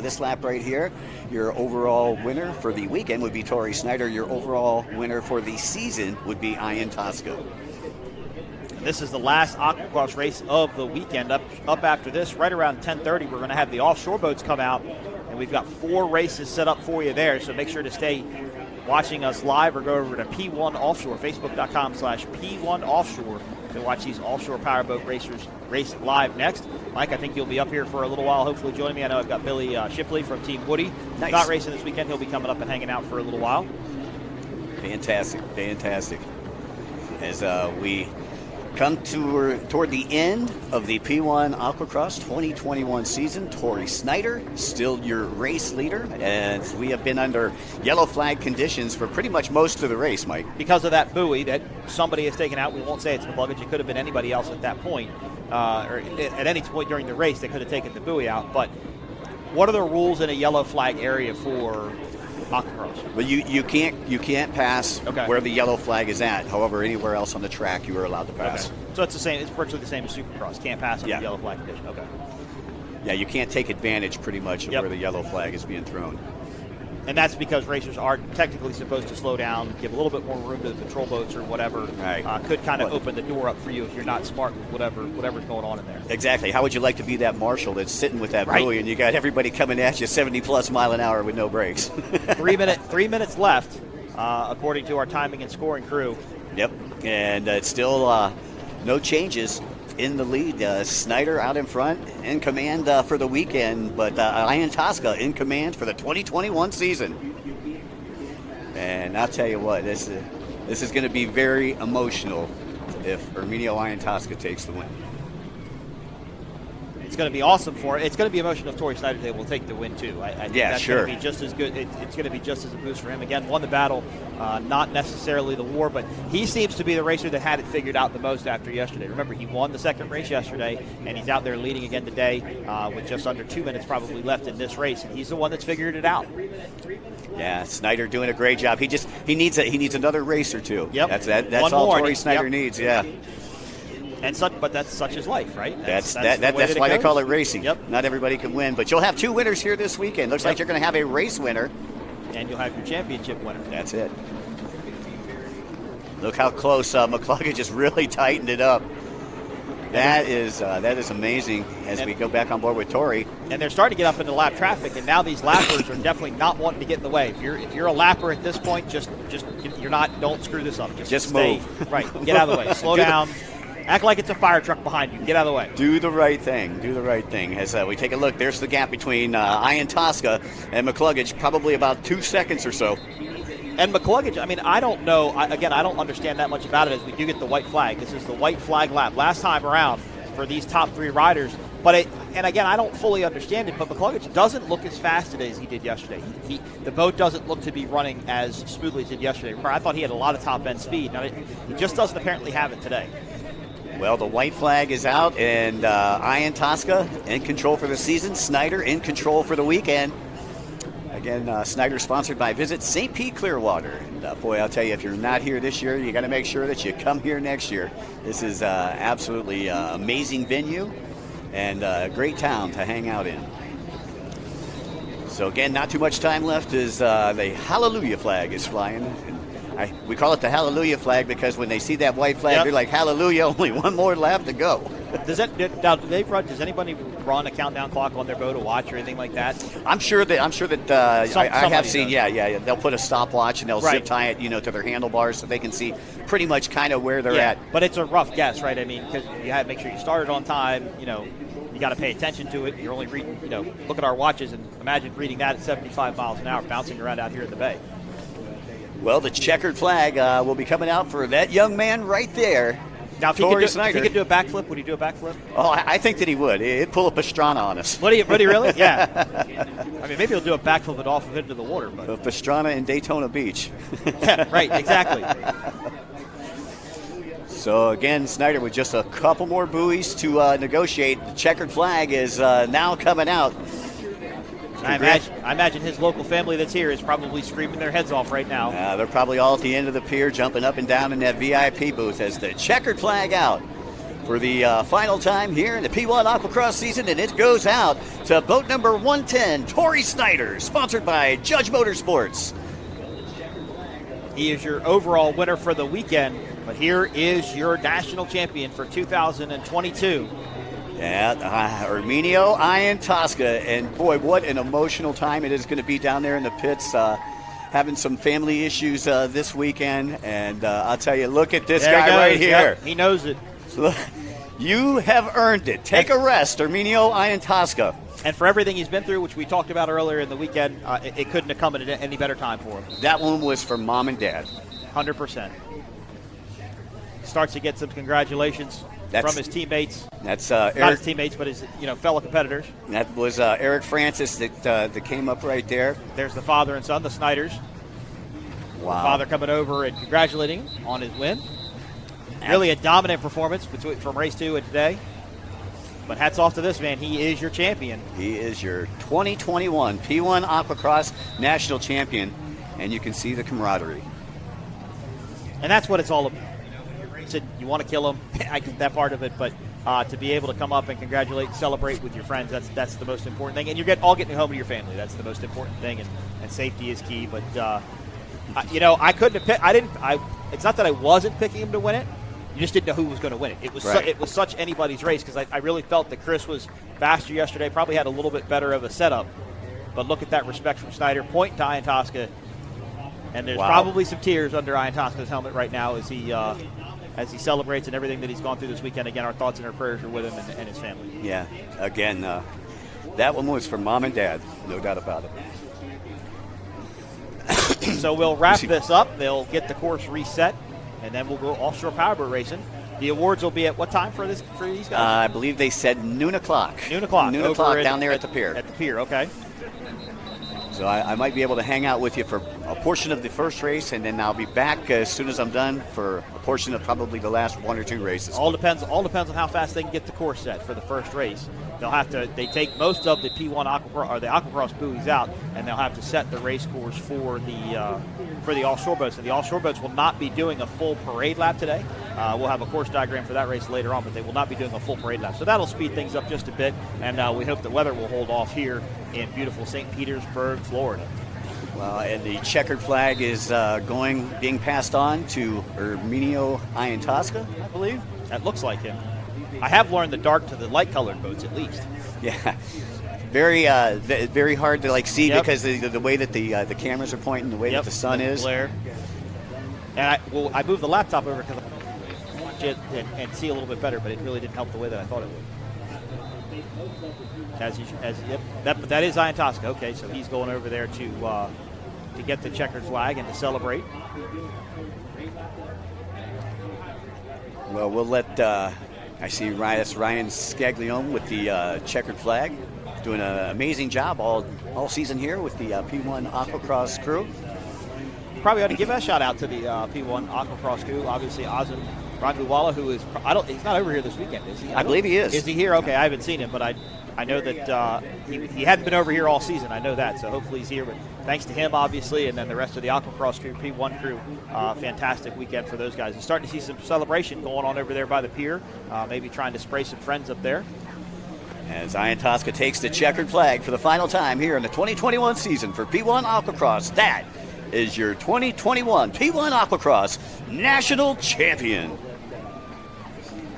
S3: this lap right here, your overall winner for the weekend would be Tori Snyder. Your overall winner for the season would be Ian Tosca.
S4: This is the last Aquacross race of the weekend. Up after this, right around 10:30, we're going to have the offshore boats come out, and we've got 4 races set up for you there. So make sure to stay watching us live or go over to P1 Offshore, Facebook.com/P1 Offshore to watch these offshore powerboat racers race live next. Mike, I think you'll be up here for a little while, hopefully joining me. I know I've got Billy Shipley from Team Woody.
S3: Nice.
S4: Not racing this weekend. He'll be coming up and hanging out for a little while.
S2: Fantastic, fantastic. As we come toward the end of the P1 Aquacross 2021 season, Tori Snyder, still your race leader, as we have been under yellow flag conditions for pretty much most of the race, Mike.
S4: Because of that buoy that somebody has taken out. We won't say it's McCluggage. It could have been anybody else at that point, or at any point during the race they could have taken the buoy out. But what are the rules in a yellow flag area for Aquacross?
S2: Well, you can't pass where the yellow flag is at. However, anywhere else on the track you are allowed to pass.
S4: Okay. So it's the same. It's virtually the same as Supercross. Can't pass on the yellow flag condition. Okay.
S2: Yeah, you can't take advantage pretty much of where the yellow flag is being thrown.
S4: And that's because racers are technically supposed to slow down, give a little bit more room to the patrol boats or whatever.
S2: Right.
S4: Could kind of open the door up for you if you're not smart with whatever's going on in there.
S2: Exactly. How would you like to be that marshal that's sitting with that buoy and you got everybody coming at you 70-plus mile an hour with no brakes?
S4: 3 minutes left, according to our timing and scoring crew.
S2: Yep. And it's still no changes in the lead. Snyder out in front, in command for the weekend, but Ian Tosca in command for the 2021 season. And I'll tell you what, this is going to be very emotional if Herminio Ian Tosca takes the win.
S4: It's going to be awesome for it. It's going to be emotional if Tori Snyder will take the win too. I think that's going to be just as good. It's going to be just as a boost for him. Again, won the battle, not necessarily the war, but he seems to be the racer that had it figured out the most after yesterday. Remember, he won the second race yesterday, and he's out there leading again today with just under 2 minutes probably left in this race, and he's the one that's figured it out.
S2: Yeah, Snyder doing a great job. He needs another race or two.
S4: Yep.
S2: That's all Tori Snyder needs. Yeah.
S4: But that's such is life, right?
S2: That's why they call it racing.
S4: Yep.
S2: Not everybody can win, but you'll have two winners here this weekend. Looks like you're going to have a race winner.
S4: And you'll have your championship winner.
S2: That's it. Look how close McCluggage just really tightened it up. That is amazing as we go back on board with Tori.
S4: And they're starting to get up into lap traffic, and now these lappers are definitely not wanting to get in the way. If you're a lapper at this point, don't screw this up.
S2: Just
S4: stay,
S2: move.
S4: Right. Get out of the way. Slow down. Act like it's a fire truck behind you. Get out of the way.
S2: Do the right thing. As we take a look, there's the gap between Ian Tosca and McCluggage, probably about 2 seconds or so.
S4: And McCluggage, I don't know. I don't understand that much about it as we do get the white flag. This is the white flag lap. Last time around for these top three riders. And again, I don't fully understand it, but McCluggage doesn't look as fast today as he did yesterday. The boat doesn't look to be running as smoothly as it did yesterday. Remember, I thought he had a lot of top-end speed. Now, he just doesn't apparently have it today.
S2: Well, the white flag is out, and Ian Tosca in control for the season. Snyder in control for the weekend. Again, Snyder sponsored by Visit St. Pete Clearwater. And boy, I'll tell you, if you're not here this year, you got to make sure that you come here next year. This is absolutely amazing venue and a great town to hang out in. So again, not too much time left as the Hallelujah flag is flying. We call it the Hallelujah flag because when they see that white flag, they're like, Hallelujah, only one more lap to go.
S4: Does anybody run a countdown clock on their boat to watch or anything like that?
S2: I'm sure that I have seen. Yeah. They'll put a stopwatch and they'll zip tie it, to their handlebars so they can see pretty much kind of where they're at.
S4: But it's a rough guess, right? Because you have to make sure you started on time. You got to pay attention to it. You're only reading. Look at our watches and imagine reading that at 75 miles an hour, bouncing around out here in the bay.
S2: Well, the checkered flag will be coming out for that young man right there.
S4: Now, if he could do a backflip, would he do a backflip?
S2: Oh, I think that he would. He'd pull a Pastrana on us.
S4: Would he really? Yeah. Maybe he'll do a backflip and off of into the water. But
S2: a Pastrana in Daytona Beach.
S4: Yeah, right, exactly.
S2: So, again, Snyder with just a couple more buoys to negotiate. The checkered flag is now coming out.
S4: I imagine his local family that's here is probably screaming their heads off right now.
S2: They're probably all at the end of the pier jumping up and down in that VIP booth as the checkered flag out for the final time here in the P1 Aquacross season, and it goes out to boat number 110, Tori Snyder, sponsored by Judge Motorsports.
S4: He is your overall winner for the weekend, but here is your national champion for 2022.
S2: Yeah, Herminio Ian Tosca, and boy, what an emotional time it is going to be down there in the pits, having some family issues this weekend, and I'll tell you, look at this guy right here.
S4: Yep, he knows it.
S2: So, you have earned it. Take a rest, Herminio Ian Tosca.
S4: And for everything he's been through, which we talked about earlier in the weekend, it couldn't have come at any better time for him.
S2: That one was for Mom and Dad.
S4: 100%. Starts to get some congratulations from his teammates.
S3: That's
S4: not
S3: Eric.
S4: his teammates, but his fellow competitors.
S3: That was Eric Francis that came up right there.
S4: There's the father and son, the Snyders.
S3: Wow.
S4: The father coming over and congratulating him on his win. Really a dominant performance from race 2 and today. But hats off to this man. He is your champion.
S3: He is your 2021 P1 Aquacross National Champion, and you can see the camaraderie.
S4: And that's what it's all about. You want to kill him. I get that part of it, but to be able to come up and congratulate and celebrate with your friends, that's the most important thing. And you're all getting home to your family. That's the most important thing, and safety is key. But, I couldn't have picked. It's not that I wasn't picking him to win it. You just didn't know who was going to win it. It was
S3: right.
S4: It was such anybody's race because I really felt that Chris was faster yesterday, probably had a little bit better of a setup. But look at that respect from Snyder. Point to Ian Tosca. And there's probably some tears under Ian Tosca's helmet right now as he celebrates and everything that he's gone through this weekend. Again, our thoughts and our prayers are with him and his family.
S3: Yeah, again, that one was for Mom and Dad, no doubt about it.
S4: So we'll wrap this up. They'll get the course reset, and then we'll go offshore powerboat racing. The awards will be at what time for these guys?
S3: I believe they said noon o'clock.
S4: Noon o'clock.
S3: Noon o'clock down there at the pier.
S4: At the pier, okay.
S3: So I might be able to hang out with you for a portion of the first race, and then I'll be back as soon as I'm done for a portion of probably the last 1 or 2 races.
S4: All depends on how fast they can get the course set for the first race. They take most of the P1 Aquacross buoys out, and they'll have to set the race course for the offshore boats. And the offshore boats will not be doing a full parade lap today. We'll have a course diagram for that race later on, but they will not be doing a full parade lap. So that'll speed things up just a bit, and we hope the weather will hold off here in beautiful St. Petersburg, Florida.
S3: Well, and the checkered flag is being passed on to Herminio Ian Tosca, I believe.
S4: That looks like him. I have learned the dark to the light-colored boats, at least.
S3: Yeah, very hard to see
S4: Yep.
S3: because the way that the cameras are pointing, the way that the sun is.
S4: Glare. And I moved the laptop over because I watch it and see a little bit better, but it really didn't help the way that I thought it would. That is Ian Tosca. Okay, so he's going over there to get the checkered flag and to celebrate.
S3: Well, we'll let. I see Ryan Scaglione with the checkered flag, doing an amazing job all season here with the P1 Aquacross crew.
S4: Probably ought to give a shout out to the P1 Aquacross crew. Obviously, Azam Ranguwala, who is he's not over here this weekend, is he?
S3: I believe he is.
S4: Is he here? Okay, I haven't seen him, but I know that he hadn't been over here all season. I know that, so hopefully he's here. But thanks to him, obviously, and then the rest of the Aquacross crew, P1 crew, fantastic weekend for those guys. And starting to see some celebration going on over there by the pier, maybe trying to spray some friends up there.
S3: As Ian Tosca takes the checkered flag for the final time here in the 2021 season for P1 Aquacross. That is your 2021 P1 Aquacross National Champion.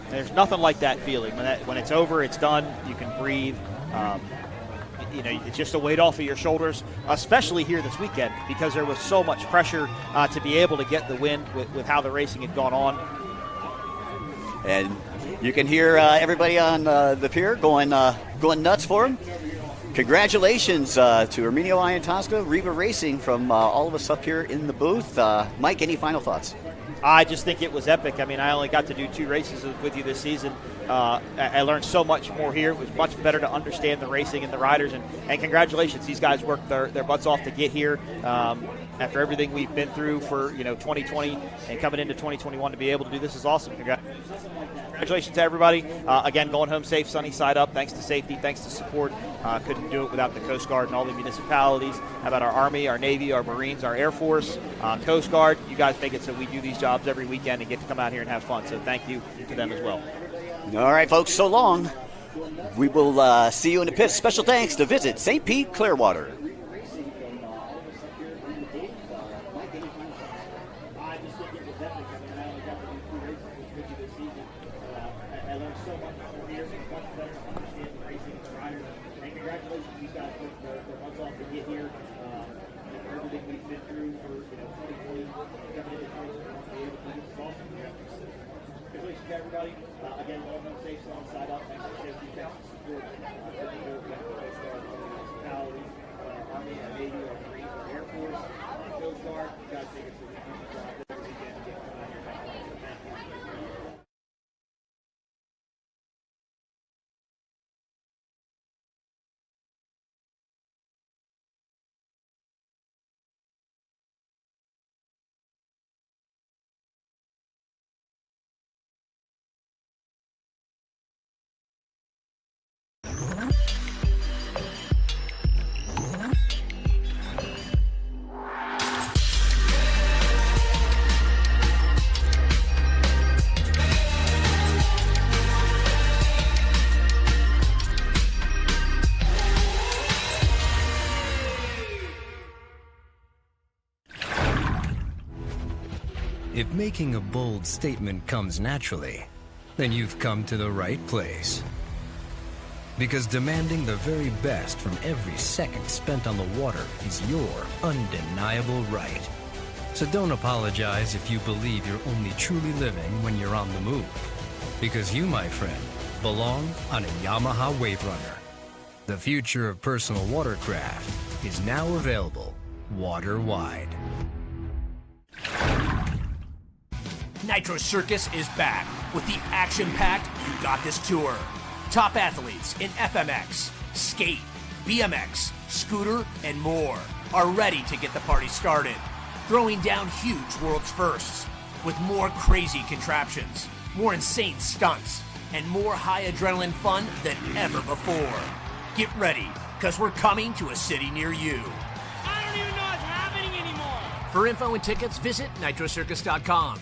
S4: There's nothing like that feeling. When it's over, it's done, you can breathe. It's just a weight off of your shoulders, especially here this weekend because there was so much pressure to be able to get the win with how the racing had gone on.
S3: And you can hear everybody on the pier going nuts for him. Congratulations to Herminio Ian Tosca, Riva Racing, from all of us up here in the booth. Mike, any final thoughts?
S4: I just think it was epic. I mean, I only got to do 2 races with you this season. I learned so much more here. It was much better to understand the racing and the riders. And congratulations, these guys worked their butts off to get here. After everything we've been through for 2020 and coming into 2021, to be able to do this is awesome. Congratulations to everybody. Again, going home safe, sunny side up. Thanks to safety, thanks to support. Couldn't do it without the Coast Guard and all the municipalities. How about our Army, our Navy, our Marines, our Air Force, Coast Guard? You guys make it so we do these jobs every weekend and get to come out here and have fun. So thank you to them as well.
S3: All right, folks, so long. We will see you in the pits. Special thanks to Visit St. Pete Clearwater.
S4: Everybody, again, going home safe, on side up. Thanks for safety, thanks for support. Municipalities, Army, Navy, Marine, Air Force, Coast Guard. You guys take it to the
S7: If making a bold statement comes naturally, then you've come to the right place. Because demanding the very best from every second spent on the water is your undeniable right. So don't apologize if you believe you're only truly living when you're on the move. Because you, my friend, belong on a Yamaha Wave Runner. The future of personal watercraft is now available water-wide.
S8: Nitro Circus is back with the action-packed You Got This tour. Top athletes in FMX, skate, BMX, scooter, and more are ready to get the party started, throwing down huge world's firsts with more crazy contraptions, more insane stunts, and more high adrenaline fun than ever before. Get ready, because we're coming to a city near you.
S9: I don't even know what's happening anymore.
S8: For info and tickets, visit nitrocircus.com.